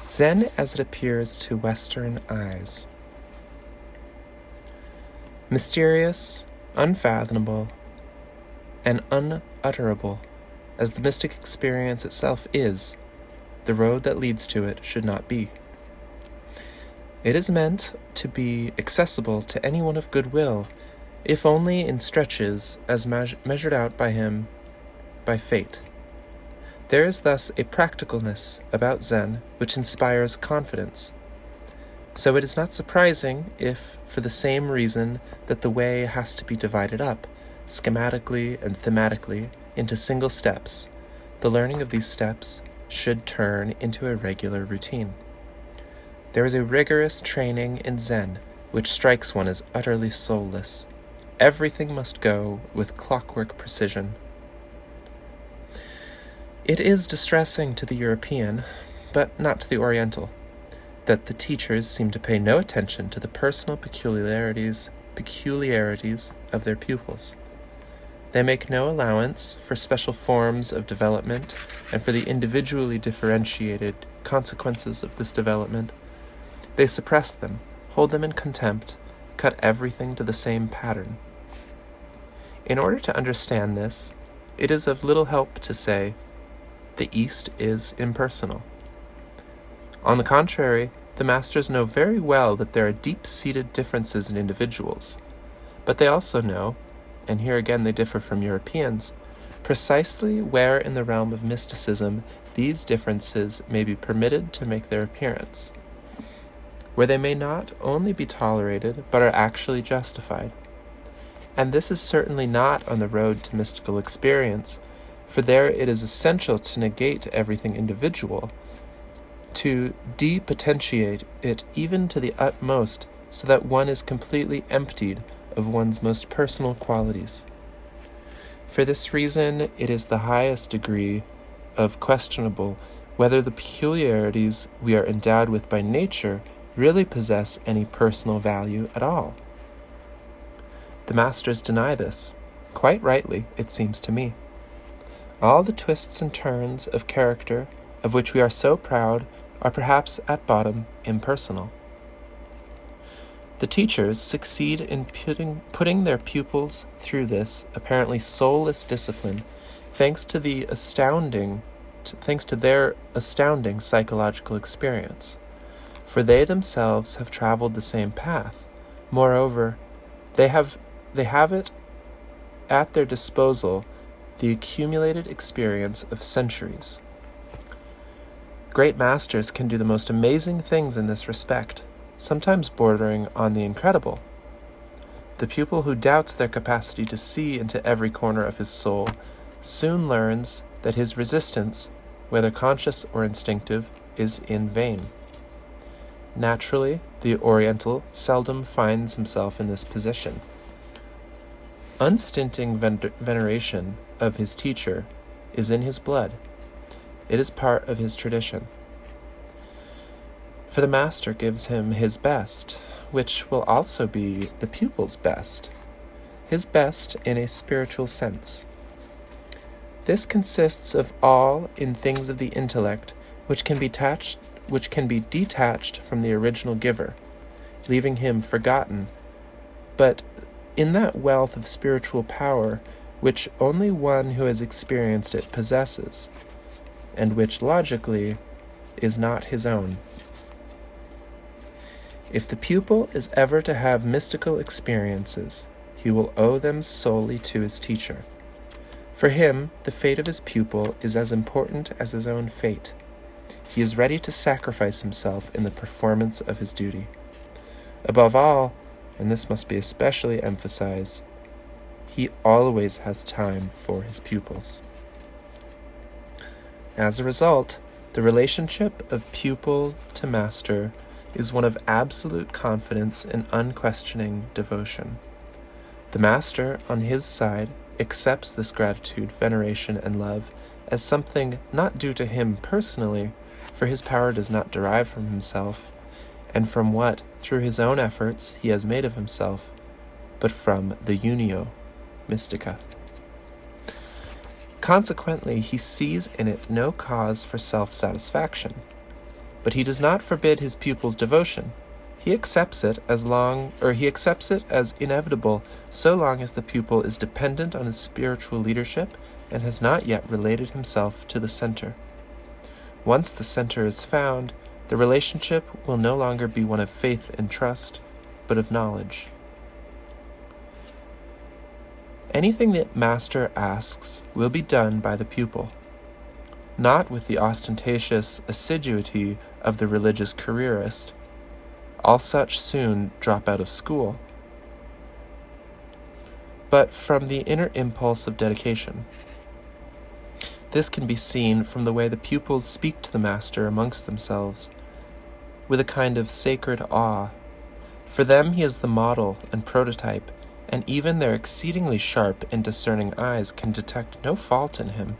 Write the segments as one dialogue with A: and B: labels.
A: Zen as it appears to Western eyes. Mysterious, unfathomable, and unutterable as the mystic experience itself is, the road that leads to it should not be. It is meant to be accessible to anyone of good will, if only in stretches as measured out by him by fate. There is thus a practicalness about Zen which inspires confidence. So it is not surprising if, for the same reason that the way has to be divided up, schematically and thematically, into single steps, the learning of these steps should turn into a regular routine. There is a rigorous training in Zen which strikes one as utterly soulless. Everything must go with clockwork precision. It is distressing to the European, but not to the Oriental, that the teachers seem to pay no attention to the personal peculiarities of their pupils. They make no allowance for special forms of development and for the individually differentiated consequences of this development. They suppress them, hold them in contempt, cut everything to the same pattern. In order to understand this, it is of little help to say, the East is impersonal. On the contrary, the masters know very well that there are deep-seated differences in individuals, but they also know, and here again they differ from Europeans, precisely where in the realm of mysticism these differences may be permitted to make their appearance, where they may not only be tolerated, but are actually justified. And this is certainly not on the road to mystical experience, for there it is essential to negate everything individual, to depotentiate it even to the utmost, so that one is completely emptied of one's most personal qualities. For this reason, it is the highest degree of questionable whether the peculiarities we are endowed with by nature really possess any personal value at all. The masters deny this, quite rightly, it seems to me. All the twists and turns of character of which we are so proud are perhaps at bottom impersonal. The teachers succeed in putting their pupils through this apparently soulless discipline thanks to their astounding psychological experience. For they themselves have traveled the same path. Moreover, they have it at their disposal the accumulated experience of centuries. Great masters can do the most amazing things in this respect, sometimes bordering on the incredible. The pupil who doubts their capacity to see into every corner of his soul soon learns that his resistance, whether conscious or instinctive, is in vain. Naturally, the Oriental seldom finds himself in this position. Unstinting veneration of his teacher is in his blood. It is part of his tradition. For the master gives him his best, which will also be the pupil's best, his best in a spiritual sense. This consists of all in things of the intellect which can be detached from the original giver, leaving him forgotten, but in that wealth of spiritual power which only one who has experienced it possesses, and which logically is not his own. If the pupil is ever to have mystical experiences, he will owe them solely to his teacher. For him, the fate of his pupil is as important as his own fate. He is ready to sacrifice himself in the performance of his duty. Above all, and this must be especially emphasized, he always has time for his pupils. As a result, the relationship of pupil to master is one of absolute confidence and unquestioning devotion. The master, on his side, accepts this gratitude, veneration, and love as something not due to him personally, for his power does not derive from himself, and from what, through his own efforts, he has made of himself, but from the unio mystica. Consequently, he sees in it no cause for self-satisfaction. but he does not forbid his pupil's devotion. He accepts it as inevitable so long as the pupil is dependent on his spiritual leadership and has not yet related himself to the center. Once the center is found, the relationship will no longer be one of faith and trust, but of knowledge. Anything the master asks will be done by the pupil, not with the ostentatious assiduity of the religious careerist. All such soon drop out of school, but from the inner impulse of dedication. This can be seen from the way the pupils speak to the master amongst themselves, with a kind of sacred awe. For them he is the model and prototype, and even their exceedingly sharp and discerning eyes can detect no fault in him,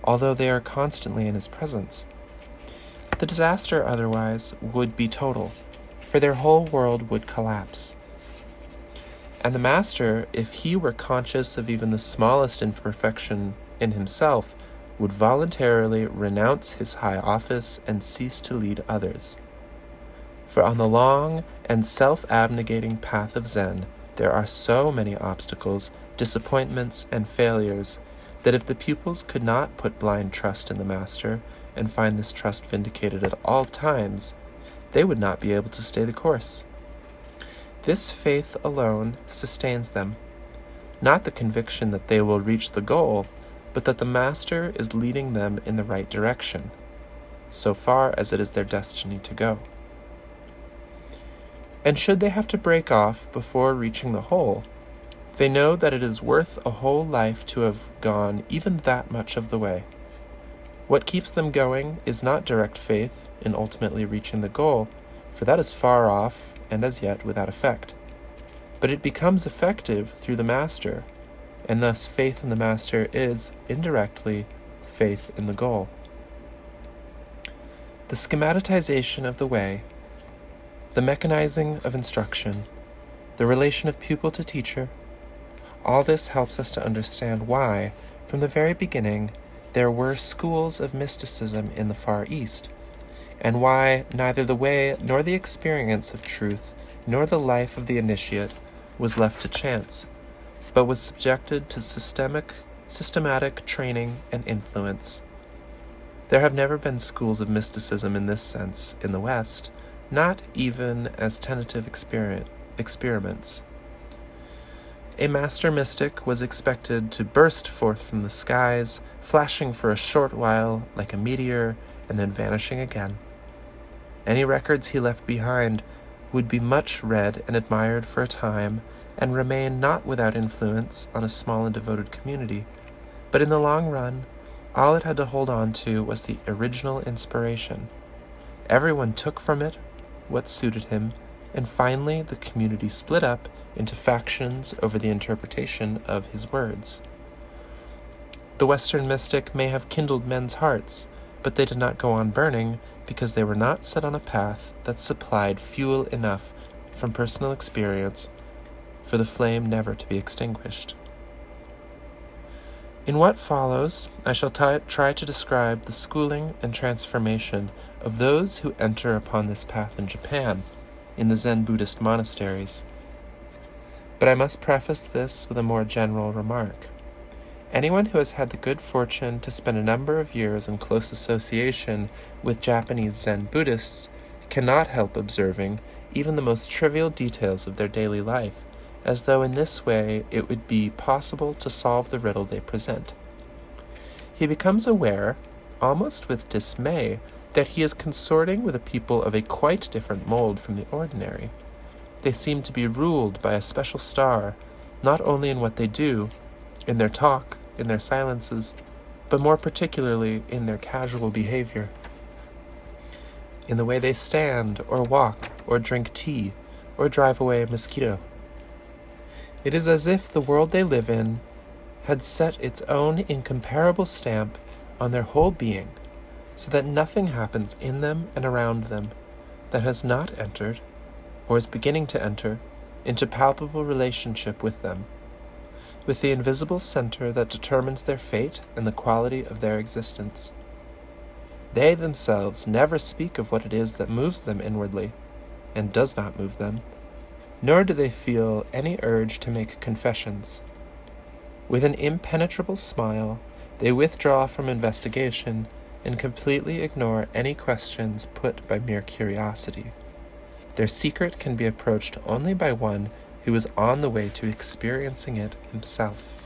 A: although they are constantly in his presence. The disaster otherwise would be total, for their whole world would collapse. And the master, if he were conscious of even the smallest imperfection in himself, would voluntarily renounce his high office and cease to lead others. For on the long and self-abnegating path of Zen, there are so many obstacles, disappointments, and failures, that if the pupils could not put blind trust in the master, and find this trust vindicated at all times, they would not be able to stay the course. This faith alone sustains them, not the conviction that they will reach the goal, but that the master is leading them in the right direction, so far as it is their destiny to go. And should they have to break off before reaching the whole, they know that it is worth a whole life to have gone even that much of the way. What keeps them going is not direct faith in ultimately reaching the goal, for that is far off and as yet without effect. But it becomes effective through the master, and thus faith in the master is, indirectly, faith in the goal. The schematization of the way, the mechanizing of instruction, the relation of pupil to teacher, all this helps us to understand why, from the very beginning, there were schools of mysticism in the Far East, and why neither the way nor the experience of truth nor the life of the initiate was left to chance, but was subjected to systematic training and influence. There have never been schools of mysticism in this sense in the West, not even as tentative experiments. A master mystic was expected to burst forth from the skies, flashing for a short while like a meteor and then vanishing again. Any records he left behind would be much read and admired for a time, and remain not without influence on a small and devoted community, but in the long run, all it had to hold on to was the original inspiration. Everyone took from it what suited him, and finally the community split up into factions over the interpretation of his words. The Western mystic may have kindled men's hearts, but they did not go on burning because they were not set on a path that supplied fuel enough from personal experience for the flame never to be extinguished. In what follows, I shall try to describe the schooling and transformation of those who enter upon this path in Japan, in the Zen Buddhist monasteries. But I must preface this with a more general remark. Anyone who has had the good fortune to spend a number of years in close association with Japanese Zen Buddhists cannot help observing even the most trivial details of their daily life, as though in this way it would be possible to solve the riddle they present. He becomes aware, almost with dismay, that he is consorting with a people of a quite different mold from the ordinary. They seem to be ruled by a special star, not only in what they do, in their talk, in their silences, but more particularly in their casual behavior, in the way they stand, or walk, or drink tea, or drive away a mosquito. It is as if the world they live in had set its own incomparable stamp on their whole being, so that nothing happens in them and around them that has not entered, or is beginning to enter, into palpable relationship with them, with the invisible center that determines their fate and the quality of their existence. They themselves never speak of what it is that moves them inwardly, and does not move them, nor do they feel any urge to make confessions. With an impenetrable smile, they withdraw from investigation and completely ignore any questions put by mere curiosity. Their secret can be approached only by one who is on the way to experiencing it himself.